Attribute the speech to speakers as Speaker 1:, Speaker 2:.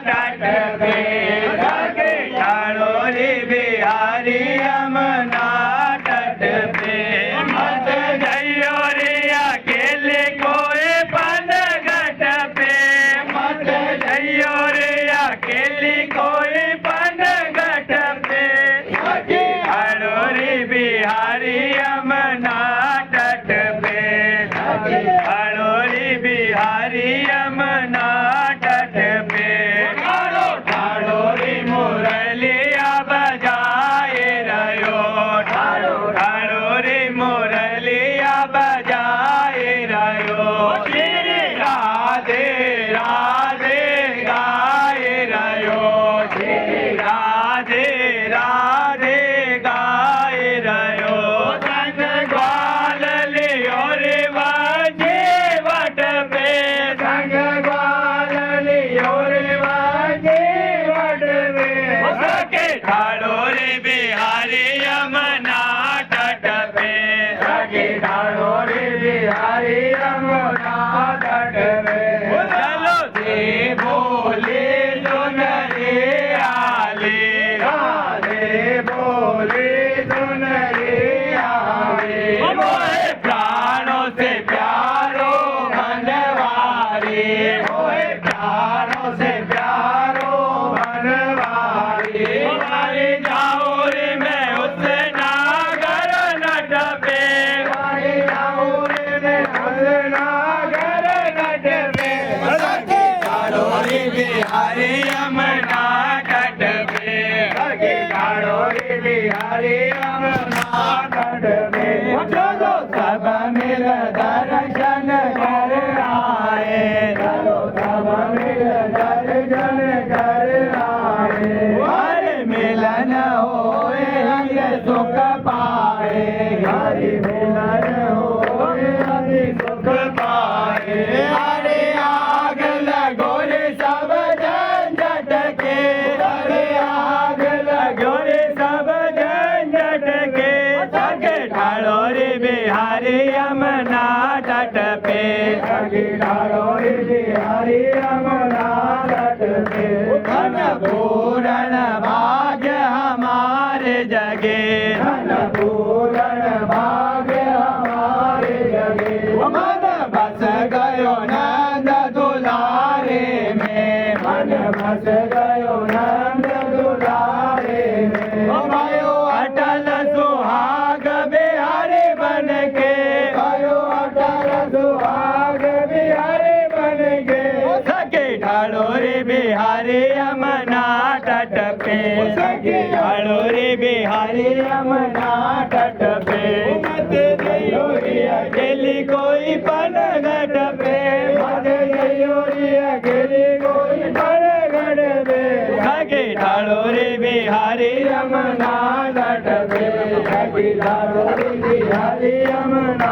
Speaker 1: तट पे सके ठाड़ो रे बिहारी यमुना तट पे मत जइयो रे अकेले कोई पनघट पे मत जइयो रे अकेली कोई पनघट पे सके ठाड़ो रे बिहारी यमुना तट पे सके ठाड़ो रे बिहारी यमुना तट पे ठाड़ो ठाड़ो रे मुरलिया बजाए रहो ठाड़ो ठाड़ो रे मुरलिया बजाए रहो श्री राधे राधे गाए रहो श्री राधे राधे गाए रहो संग ग्वाल लियो रे वाजे वट पे संग ग्वाल लियो रे वाजे वट पे सके ठाड़ो रे बिहारी यमुना तट पे सके ठाड़ो रे बिहारी यमुना तट पे चलो से बोले सुन रे आले राधे बोले सुन रे आले मोहे प्राणों से प्यारो बनवारी मोहे प्राणों से प्यारो बनवारी मारे जाओ रे मैं उस नागर नट पे मारे जाओ रे मैं उस नागर नट पे सके ठाड़ो रे बिहारी यमुना तट पे सके ठाड़ो रे बिहारी यमुना तट पे चलो सब मिल दर्शन कर आए चलो सब मिल दर्शन कर आए हरे मिलन होए ये सुख पाए हरे मिलन होए हरे सुख पाए हरे आग लगो रे सब झंझट के हरे आग लगो रे सब झंझट के सके ठाड़ो रे बिहारी यमुना तट पे सके ठाड़ो रे बिहारी यमुना तट पे धन पूरण भाग्य हमारे जगे धन पूरण भाग्य हमारे जगे मन बस गयो नंद दुलारे में मन बस गयो नंद दुलारे में भयो अटल सुहाग बिहारी बन के भयो अटल सुहाग बिहारी बन के सके ठाड़ो रे बिहारी यमुना तट पे सके ठाड़ो रे बिहारी यमुना तट पे मत जइयो रे अकेली कोई पनघट पे मत जइयो रे अकेली कोई पनघट पे सके ठाड़ो रे बिहारी यमुना तट पे सके ठाड़ो रे बिहारी यमुना